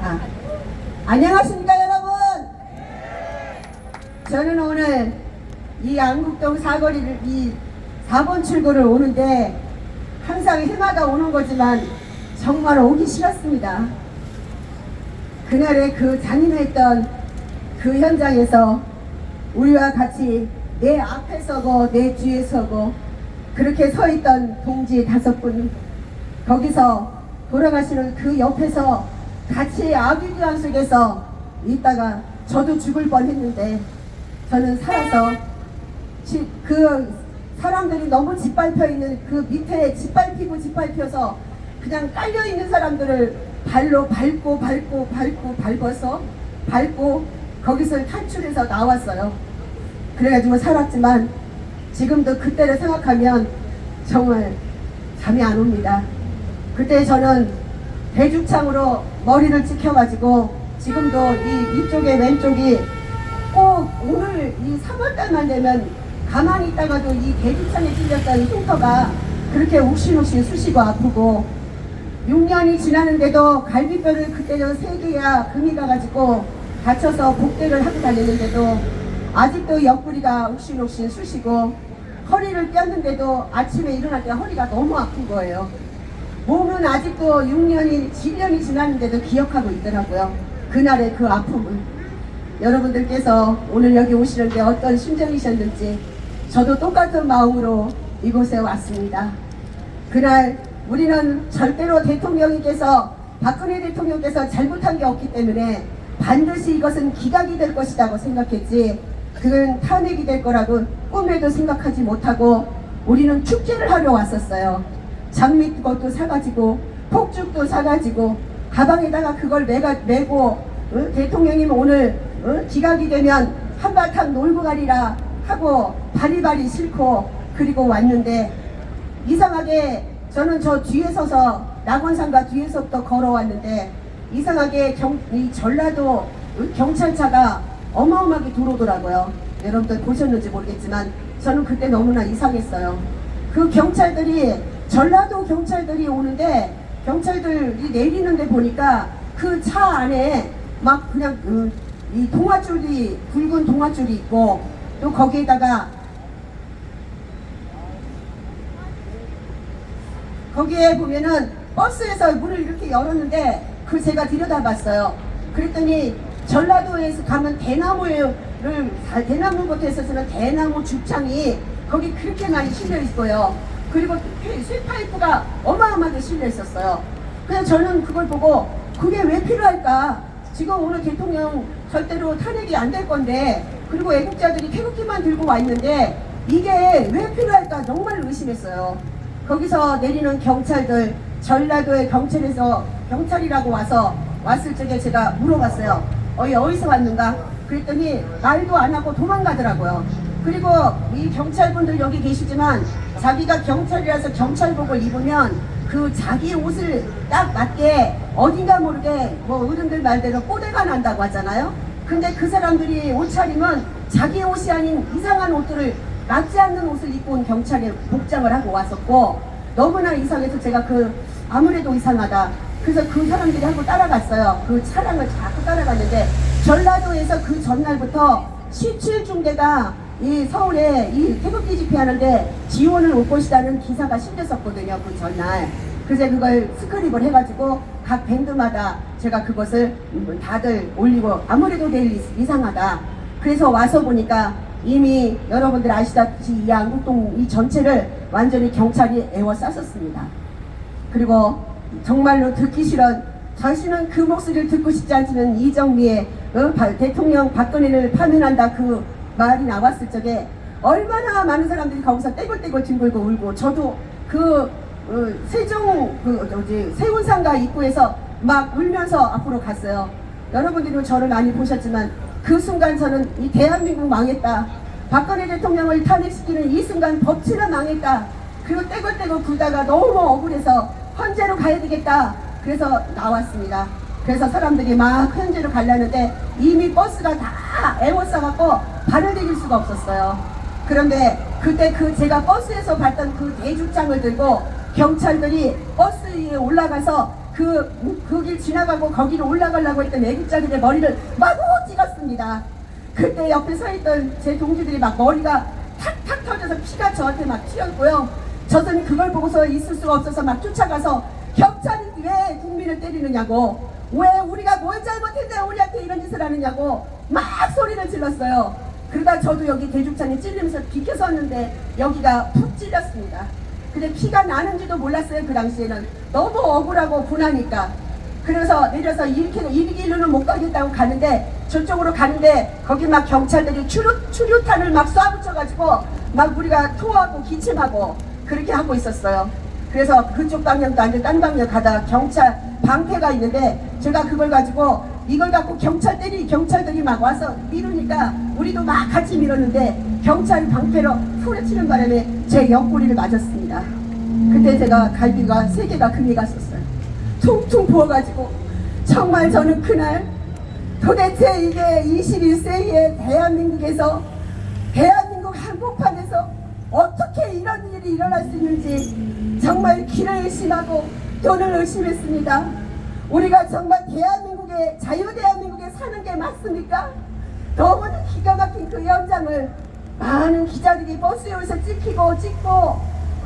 아, 안녕하십니까 여러분. 저는 오늘 이 안국동 사거리를 이 4번 출구를 오는데 항상 해마다 오는 거지만 정말 오기 싫었습니다. 그날의 그 잔인했던 그 현장에서 우리와 같이 내 앞에 서고 내 뒤에 서고 그렇게 서 있던 동지 5분, 거기서 돌아가시는 그 옆에서 같이 아비규환 속에서 있다가 저도 죽을 뻔했는데 저는 살아서 그 사람들이 너무 짓밟혀 있는 그 밑에 짓밟혀서 그냥 깔려 있는 사람들을 발로 밟아서 거기서 탈출해서 나왔어요. 그래가지고 살았지만 지금도 그때를 생각하면 정말 잠이 안 옵니다. 그때 저는 대죽창으로 머리를 찍혀가지고 지금도 이쪽에 왼쪽이 꼭 오늘 이 3월달만 되면 가만히 있다가도 이 대죽창에 찔렸던 흉터가 그렇게 욱신욱신 쑤시고 아프고 6년이 지나는데도 갈비뼈를 그때는 3개야 금이 가가지고 다쳐서 복대를 하고 다녔는데도 아직도 옆구리가 욱신욱신 쑤시고 허리를 뼈는데도 아침에 일어날 때 허리가 너무 아픈 거예요. 몸은 아직도 6년이 7년이 지났는데도 기억하고 있더라고요. 그날의 그 아픔을. 여러분들께서 오늘 여기 오시는데 어떤 심정이셨는지 저도 똑같은 마음으로 이곳에 왔습니다. 그날 우리는 절대로 박근혜 대통령께서 잘못한 게 없기 때문에 반드시 이것은 기각이 될 것이라고 생각했지 그건 탄핵이 될 거라고 꿈에도 생각하지 못하고 우리는 축제를 하러 왔었어요. 장미꽃도 사가지고 폭죽도 사가지고 가방에다가 그걸 메고 대통령님 오늘 기각이 되면 한바탕 놀고 가리라 하고 바리바리 싫고 그리고 왔는데 이상하게 저는 저 뒤에 서서 낙원상가 뒤에서부터 걸어왔는데 이상하게 이 전라도 경찰차가 어마어마하게 들어오더라고요. 여러분들 보셨는지 모르겠지만 저는 그때 너무나 이상했어요. 그 경찰들이 전라도 경찰들이 오는데 경찰들이 내리는데 보니까 그 차 안에 막 그냥 이 동아줄이 굵은 동아줄이 있고 또 거기에다가 거기에 보면은 버스에서 문을 이렇게 열었는데 그 제가 들여다봤어요. 그랬더니 전라도에서 가면 대나무부터 해서는 대나무 죽창이 거기 그렇게 많이 실려 있고요. 그리고 쇠파이프가 어마어마하게 실려 있었어요. 그래서 저는 그걸 보고 그게 왜 필요할까? 지금 오늘 대통령 절대로 탄핵이 안 될 건데 그리고 애국자들이 태극기만 들고 와 있는데 이게 왜 필요할까 정말 의심했어요. 거기서 내리는 경찰들 전라도의 경찰이라고 왔을 적에 제가 물어봤어요. 어디서 왔는가? 그랬더니 말도 안 하고 도망가더라고요. 그리고 이 경찰분들 여기 계시지만 자기가 경찰이라서 경찰복을 입으면 그 자기 옷을 딱 맞게 어딘가 모르게 뭐 어른들 말대로 꼬대가 난다고 하잖아요. 근데 그 사람들이 옷차림은 자기 옷이 아닌 이상한 옷들을 맞지 않는 옷을 입고 온 경찰의 복장을 하고 왔었고 너무나 이상해서 제가 아무래도 이상하다. 그래서 그 사람들이 하고 따라갔어요. 그 차량을 자꾸 따라갔는데 전라도에서 그 전날부터 17중대가 이 서울에 이 태극기 집회하는데 지원을 올 것이라는 기사가 실렸었거든요. 그 전날. 그래서 그걸 스크립을 해가지고 각 밴드마다 제가 그것을 다들 올리고 아무래도 내일 이상하다. 그래서 와서 보니까 이미 여러분들 아시다시피 이 안국동 이 전체를 완전히 경찰이 에워쌌었습니다. 그리고 정말로 듣기 싫은 자신은 그 목소리를 듣고 싶지 않지는 이정미의 대통령 박근혜를 파면한다 그 말이 나왔을 적에 얼마나 많은 사람들이 거기서 떼굴떼굴 뒹굴고 울고 저도 세운상가 입구에서 막 울면서 앞으로 갔어요. 여러분들이 저를 많이 보셨지만 그 순간 저는 이 대한민국 망했다. 박근혜 대통령을 탄핵시키는 이 순간 법치는 망했다. 그리고 떼굴떼굴 굴다가 너무 억울해서 헌재로 가야 되겠다. 그래서 나왔습니다. 그래서 사람들이 막 헌재로 가려는데 이미 버스가 다 에워싸갖고 발을 디딜 수가 없었어요. 그런데 그때 제가 버스에서 봤던 그 대죽장을 들고 경찰들이 버스 위에 올라가서 그 길 지나가고 거기로 올라가려고 했던 애국자들의 머리를 마구 찍었습니다. 그때 옆에 서 있던 제 동지들이 막 머리가 탁탁 터져서 피가 저한테 막 튀었고요. 저는 그걸 보고서 있을 수가 없어서 막 쫓아가서 경찰이 왜 국민을 때리느냐고, 왜 우리가 뭘 잘못했는데 우리한테 이런 짓을 하느냐고 막 소리를 질렀어요. 그러다 저도 여기 대죽창에 찔리면서 비켜섰는데 여기가 푹 찔렸습니다. 근데 피가 나는지도 몰랐어요. 그 당시에는 너무 억울하고 분하니까. 그래서 내려서 이 길로는 못 가겠다고 가는데, 저쪽으로 가는데 거기 막 경찰들이 추류탄을 막 쏴붙여가지고 막 우리가 토하고 기침하고 그렇게 하고 있었어요. 그래서 그쪽 방향도 아니고 딴 방향 가다가 경찰 방패가 있는데, 제가 그걸 가지고 이걸 갖고 경찰들이 막 와서 미루니까 우리도 막 같이 밀었는데 경찰 방패로 후려치는 바람에 제 옆구리를 맞았습니다. 그때 제가 갈비가 3개가 금이 갔었어요. 퉁퉁 부어가지고 정말 저는 그날 도대체 이게 21세기의 대한민국에서, 대한민국 한복판에서 어떻게 이런 일이 일어날 수 있는지 정말 길을 의심하고 돈을 의심했습니다. 우리가 정말 대한민국에, 자유대한민국에 사는 게 맞습니까? 너무나 기가 막힌 그 현장을 많은 기자들이 버스에서 찍고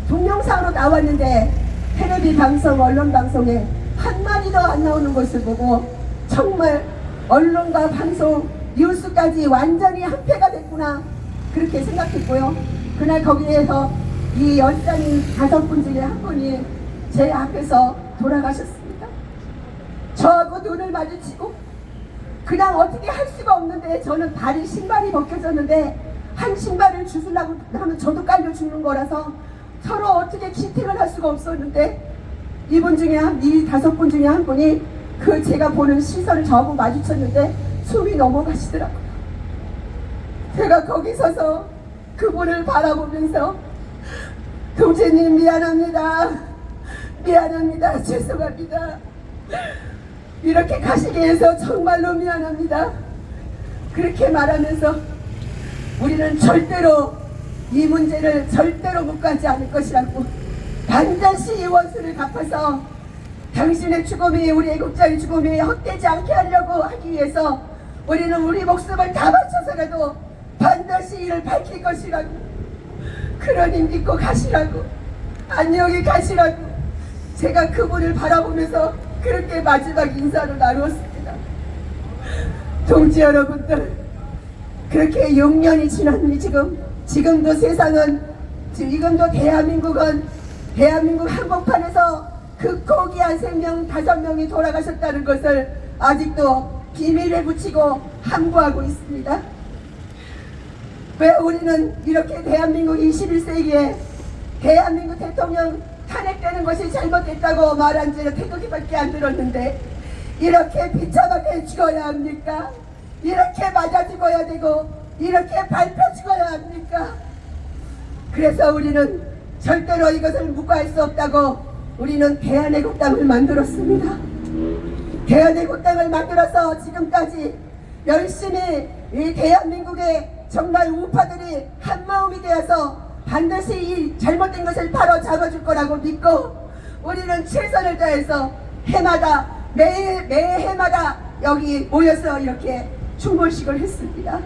동영상으로 나왔는데, 텔레비 방송, 언론 방송에 한마디도 안 나오는 것을 보고 정말 언론과 방송, 뉴스까지 완전히 한패가 됐구나, 그렇게 생각했고요. 그날 거기에서 이 연장인 5분 중에 한 분이 제 앞에서 돌아가셨습니다. 저하고 눈을 마주치고 그냥 어떻게 할 수가 없는데, 저는 발이 신발이 벗겨졌는데 한 신발을 주우려고 하면 저도 깔려 죽는 거라서 서로 어떻게 키팅을 할 수가 없었는데, 이 5분 중에 한 분이 그 제가 보는 시선을 저하고 마주쳤는데 숨이 넘어가시더라고요. 제가 거기 서서 그분을 바라보면서 동재님 미안합니다, 죄송합니다, 이렇게 가시게 해서 정말로 미안합니다, 그렇게 말하면서 우리는 절대로 이 문제를 절대로 묵과하지 않을 것이라고, 반드시 이 원수를 갚아서 당신의 죽음이, 우리 애국자의 죽음이 헛되지 않게 하려고 하기 위해서 우리는 우리 목숨을 다 바쳐서라도 반드시 이를 밝힐 것이라고, 그러니 믿고 가시라고, 안녕히 가시라고 제가 그분을 바라보면서 그렇게 마지막 인사를 나누었습니다. 동지 여러분들, 그렇게 6년이 지났니 지금도 세상은, 지금도 대한민국 한복판에서 그 고귀한 생명 5명이 돌아가셨다는 것을 아직도 비밀에 붙이고 함구하고 있습니다. 왜 우리는 이렇게 대한민국 21세기에 대한민국 대통령 탄핵되는 것이 잘못됐다고 말한 지는 태극기밖에 안 들었는데 이렇게 비참하게 죽어야 합니까? 이렇게 맞아 죽어야 되고 이렇게 밟혀 죽어야 합니까? 그래서 우리는 절대로 이것을 묵과할 수 없다고 우리는 대한애국당을 만들었습니다. 대한애국당을 만들어서 지금까지 열심히 이 대한민국의 정말 우파들이 한마음이 되어서 반드시 이 잘못된 것을 바로 잡아줄 거라고 믿고 우리는 최선을 다해서 해마다 매 해마다 여기 모여서 이렇게 충돌식을 했습니다.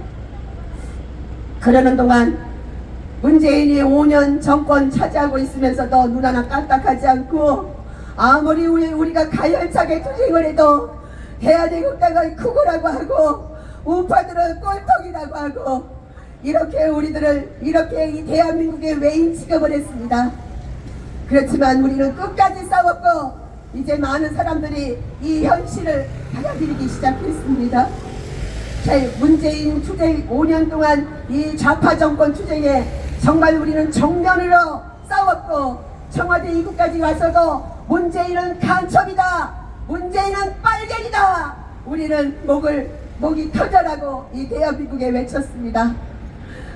그러는 동안 문재인이 5년 정권 차지하고 있으면서도 눈 하나 깜빡하지 않고 아무리 우리가 가열차게 투쟁을 해도 대한애국당을 극우라고 하고 우파들은 꼴통이라고 하고 이렇게 우리들을 이렇게 이 대한민국의 외인 취급을 했습니다. 그렇지만 우리는 끝까지 싸웠고 이제 많은 사람들이 이 현실을 받아들이기 시작했습니다. 문재인 투쟁 5년 동안 이 좌파 정권 투쟁에 정말 우리는 정면으로 싸웠고 청와대 입구까지 가서도 문재인은 간첩이다, 문재인은 빨갱이다, 우리는 목이 터져라고 이 대한민국에 외쳤습니다.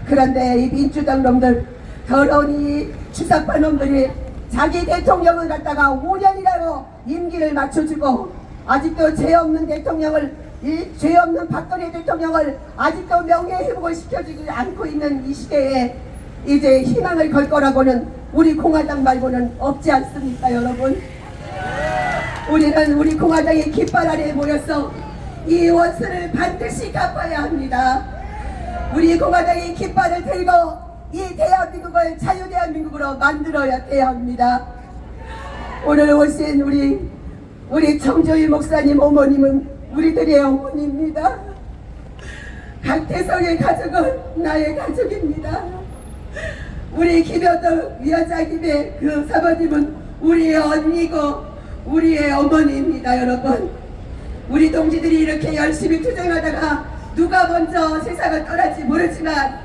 그런데 이 민주당 놈들, 더러운 이 주사파 놈들이 자기 대통령을 갖다가 5년이라고 임기를 맞춰주고 아직도 죄 없는 대통령을, 이 죄 없는 박근혜 대통령을 아직도 명예회복을 시켜주지 않고 있는 이 시대에 이제 희망을 걸 거라고는 우리 공화당 말고는 없지 않습니까, 여러분? 우리는 우리 공화당의 깃발 아래에 모여서 이 원수를 반드시 갚아야 합니다. 우리 공화당의 깃발을 들고 이 대한민국을 자유대한민국으로 만들어야 해야 합니다. 오늘 오신 우리 정조희 목사님 어머님은 우리들의 어머니입니다. 강태성의 가족은 나의 가족입니다. 우리 김여덕 위원장님의 그 사모님은 우리의 언니고 우리의 어머니입니다. 여러분, 우리 동지들이 이렇게 열심히 투쟁하다가 누가 먼저 세상을 떠날지 모르지만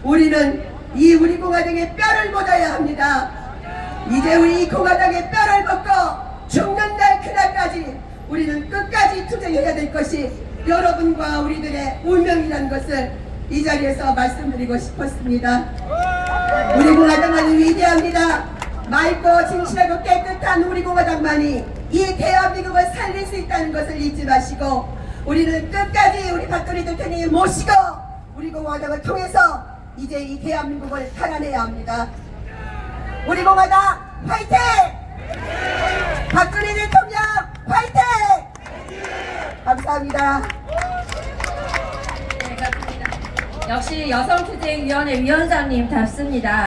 우리는 이 우리 공화당의 뼈를 묻어야 합니다. 이제 우리 이 공화당의 뼈를 먹고 죽는 날 그날까지 우리는 끝까지 투쟁해야 될 것이 여러분과 우리들의 운명이라는 것을 이 자리에서 말씀드리고 싶었습니다. 우리 공화당은 위대합니다. 맑고 진실하고 깨끗한 우리 공화당만이 이 대한민국을 살릴 수 있다는 것을 잊지 마시고 우리는 끝까지 우리 박근혜 대통령을 모시고 우리 공화당을 통해서 이제 이 대한민국을 살아내야 합니다. 우리 공화당 화이팅! 박근혜 대통령 화이팅! 감사합니다. 네, 감사합니다. 역시 여성투쟁위원회 위원장님 답습니다.